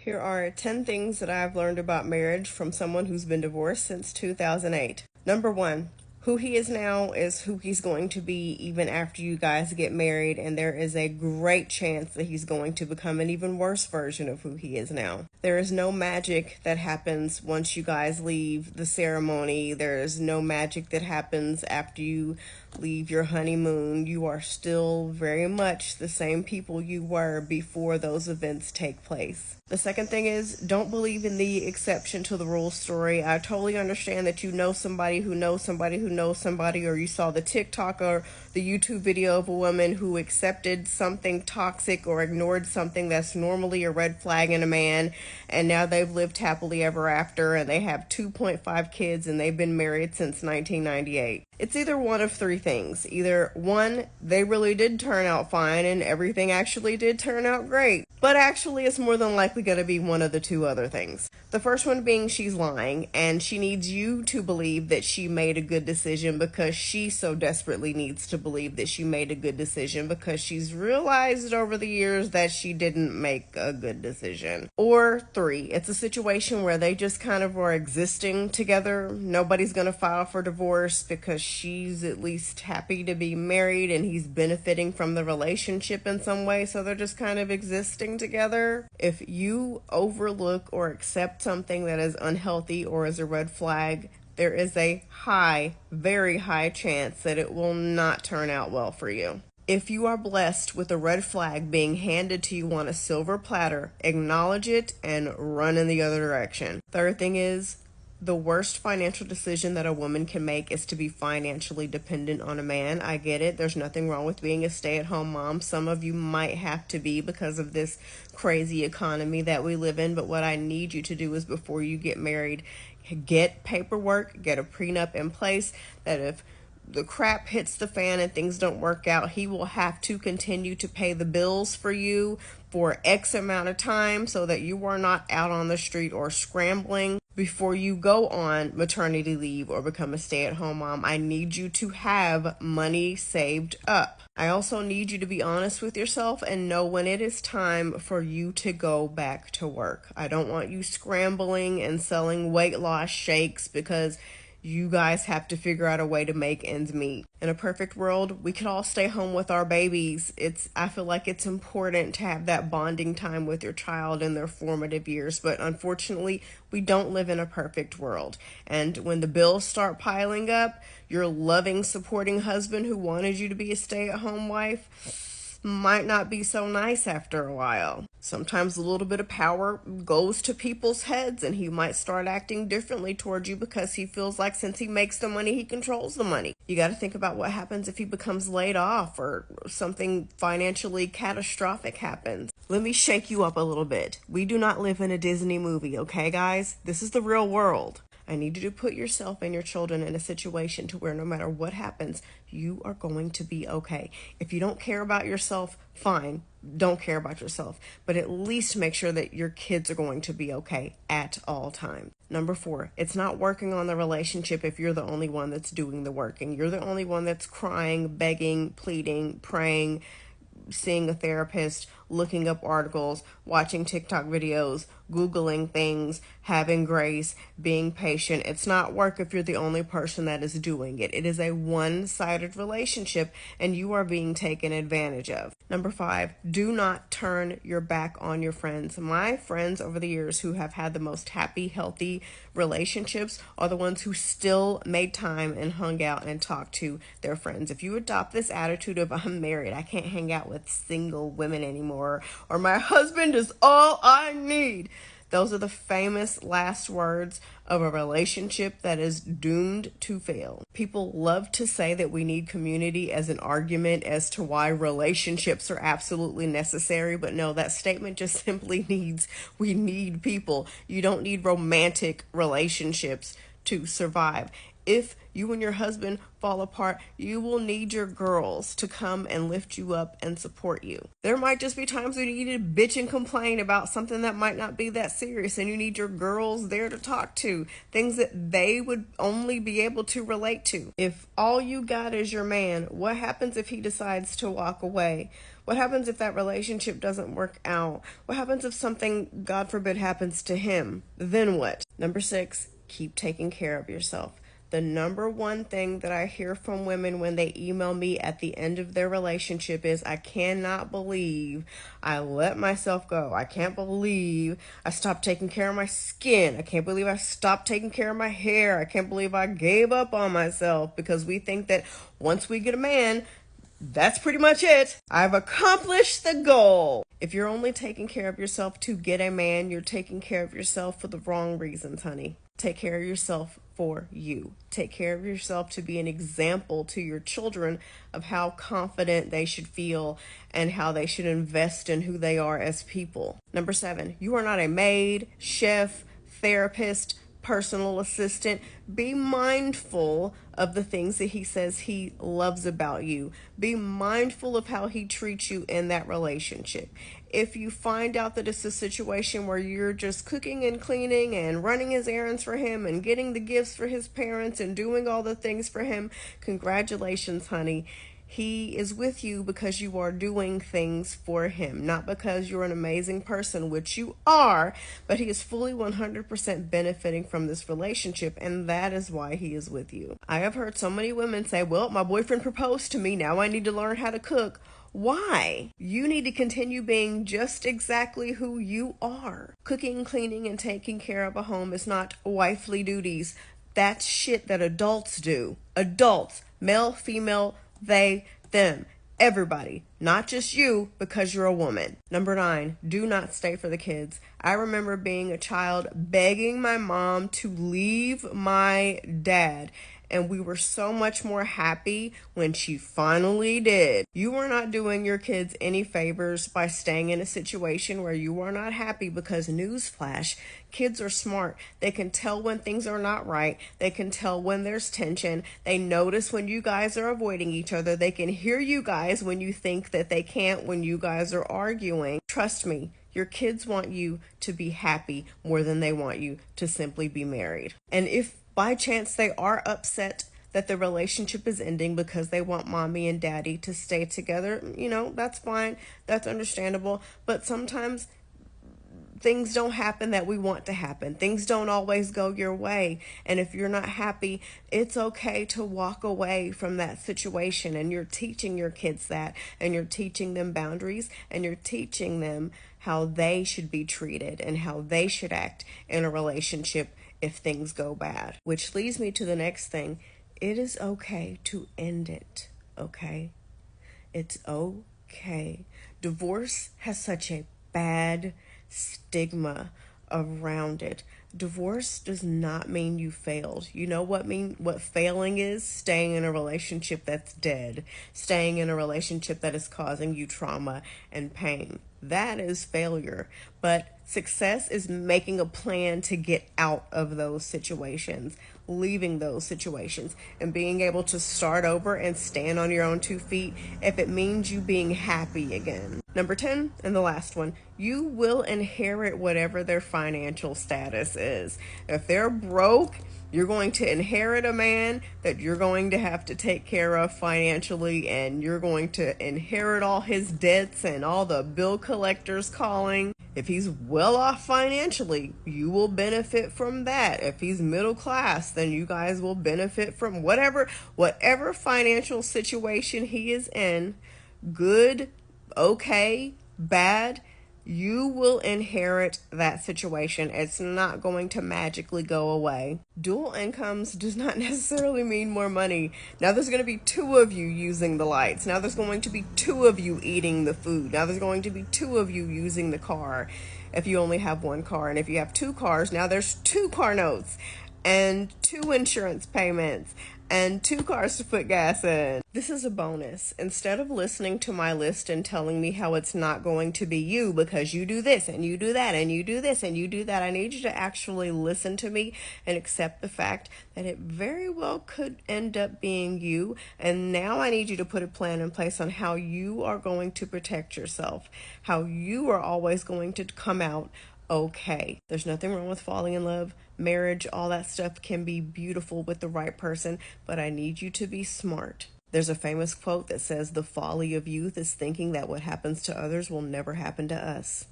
Here are 10 things that I've learned about marriage from someone who's been divorced since 2008. Number one, who he is now is who he's going to be even after you guys get married, and there is a great chance that he's going to become an even worse version of who he is now. There is no magic that happens once you guys leave the ceremony. There is no magic that happens after you leave your honeymoon. You are still very much the same people you were before those events take place. The second thing is, don't believe in the exception to the rule story. I totally understand that you know somebody who knows somebody who knows somebody, or you saw the TikTok or the YouTube video of a woman who accepted something toxic or ignored something that's normally a red flag in a man, and now they've lived happily ever after, and they have 2.5 kids, and they've been married since 1998. It's either one of three things. Either one, they really did turn out fine and everything actually did turn out great. But actually, it's more than likely going to be one of the two other things. The first one being she's lying, and she needs you to believe that she made a good decision because she so desperately needs to believe that she made a good decision because she's realized over the years that she didn't make a good decision. Or three, it's a situation where they just kind of are existing together. Nobody's going to file for divorce because she's at least happy to be married and he's benefiting from the relationship in some way, so they're just kind of existing together. If you overlook or accept something that is unhealthy or is a red flag, there is a high, very high chance that it will not turn out well for you. If you are blessed with a red flag being handed to you on a silver platter, acknowledge it and run in the other direction. Third thing is, the worst financial decision that a woman can make is to be financially dependent on a man. I get it. There's nothing wrong with being a stay-at-home mom. Some of you might have to be because of this crazy economy that we live in. But what I need you to do is, before you get married, get paperwork, get a prenup in place that if the crap hits the fan and things don't work out, he will have to continue to pay the bills for you for X amount of time so that you are not out on the street or scrambling before you go on maternity leave or become a stay-at-home mom. I need you to have money saved up. I also need you to be honest with yourself and know when it is time for you to go back to work. I don't want you scrambling and selling weight loss shakes because you guys have to figure out a way to make ends meet. In a perfect world, we could all stay home with our babies. I feel like it's important to have that bonding time with your child in their formative years, but unfortunately, we don't live in a perfect world. And when the bills start piling up, your loving, supporting husband who wanted you to be a stay-at-home wife might not be so nice after a while. Sometimes a little bit of power goes to people's heads and he might start acting differently towards you because he feels like since he makes the money, he controls the money. You got to think about what happens if he becomes laid off or something financially catastrophic happens. Let me shake you up a little bit. We do not live in a Disney movie, okay, guys? This is the real world. I need you to put yourself and your children in a situation to where no matter what happens, you are going to be okay. If you don't care about yourself, fine, don't care about yourself. But at least make sure that your kids are going to be okay at all times. Number 4, it's not working on the relationship if you're the only one that's doing the working. You're the only one that's crying, begging, pleading, praying, seeing a therapist, looking up articles, watching TikTok videos, Googling things, having grace, being patient. It's not work if you're the only person that is doing it. It is a one-sided relationship and you are being taken advantage of. Number 5, do not turn your back on your friends. My friends over the years who have had the most happy, healthy relationships are the ones who still made time and hung out and talked to their friends. If you adopt this attitude of I'm married, I can't hang out with single women anymore, or my husband is all I need, those are the famous last words of a relationship that is doomed to fail. People love to say that we need community as an argument as to why relationships are absolutely necessary, but no, that statement just simply needs, we need people. You don't need romantic relationships to survive. If you and your husband fall apart, you will need your girls to come and lift you up and support you. There might just be times when you need to bitch and complain about something that might not be that serious, and you need your girls there to talk to, things that they would only be able to relate to. If all you got is your man, what happens if he decides to walk away? What happens if that relationship doesn't work out? What happens if something, God forbid, happens to him? Then what? Number 6, keep taking care of yourself. The number one thing that I hear from women when they email me at the end of their relationship is, I cannot believe I let myself go. I can't believe I stopped taking care of my skin. I can't believe I stopped taking care of my hair. I can't believe I gave up on myself, because we think that once we get a man, that's pretty much it. I've accomplished the goal. If you're only taking care of yourself to get a man, you're taking care of yourself for the wrong reasons, honey. Take care of yourself for you. Take care of yourself to be an example to your children of how confident they should feel and how they should invest in who they are as people. Number 7, you are not a maid, chef, therapist, personal assistant. Be mindful of the things that he says he loves about you. Be mindful of how he treats you in that relationship. If you find out that it's a situation where you're just cooking and cleaning and running his errands for him and getting the gifts for his parents and doing all the things for him, congratulations, honey. He is with you because you are doing things for him, not because you're an amazing person, which you are, but he is fully 100% benefiting from this relationship, and that is why he is with you. I have heard so many women say, well, my boyfriend proposed to me, now I need to learn how to cook. Why? You need to continue being just exactly who you are. Cooking, cleaning, and taking care of a home is not wifely duties. That's shit that adults do. Adults, male, female, they, them, everybody, not just you because you're a woman. Number 9, do not stay for the kids. I remember being a child begging my mom to leave my dad, and we were so much more happy when she finally did. You are not doing your kids any favors by staying in a situation where you are not happy, because newsflash, kids are smart. They can tell when things are not right. They can tell when there's tension. They notice when you guys are avoiding each other. They can hear you guys when you think that they can't, when you guys are arguing. Trust me, your kids want you to be happy more than they want you to simply be married. And if by chance they are upset that the relationship is ending because they want mommy and daddy to stay together, that's fine. That's understandable. But sometimes things don't happen that we want to happen. Things don't always go your way. And if you're not happy, it's okay to walk away from that situation. And you're teaching your kids that, and you're teaching them boundaries, and you're teaching them how they should be treated and how they should act in a relationship if things go bad. Which leads me to the next thing. It is okay to end it, okay? It's okay. Divorce has such a bad stigma around it. Divorce does not mean you failed. You know what failing is? Staying in a relationship that's dead. Staying in a relationship that is causing you trauma and pain. That is failure. But success is making a plan to get out of those situations, leaving those situations, and being able to start over and stand on your own 2 feet if it means you being happy again. Number 10, and the last one, you will inherit whatever their financial status is. If they're broke, you're going to inherit a man that you're going to have to take care of financially, and you're going to inherit all his debts and all the bill collectors calling. If he's well off financially, you will benefit from that. If he's middle class, then you guys will benefit from whatever financial situation he is in, good, okay, bad. You will inherit that situation. It's not going to magically go away. Dual incomes does not necessarily mean more money. Now there's going to be 2 of you using the lights. Now there's going to be 2 of you eating the food. Now there's going to be 2 of you using the car if you only have 1 car. And if you have 2 cars, now there's 2 car notes. and 2 insurance payments and 2 cars to put gas in. This is a bonus. Instead of listening to my list and telling me how it's not going to be you because you do this and you do that and you do this and you do that, I need you to actually listen to me and accept the fact that it very well could end up being you. And now I need you to put a plan in place on how you are going to protect yourself, how you are always going to come out okay. There's nothing wrong with falling in love. Marriage, all that stuff can be beautiful with the right person, but I need you to be smart. There's a famous quote that says, "The folly of youth is thinking that what happens to others will never happen to us."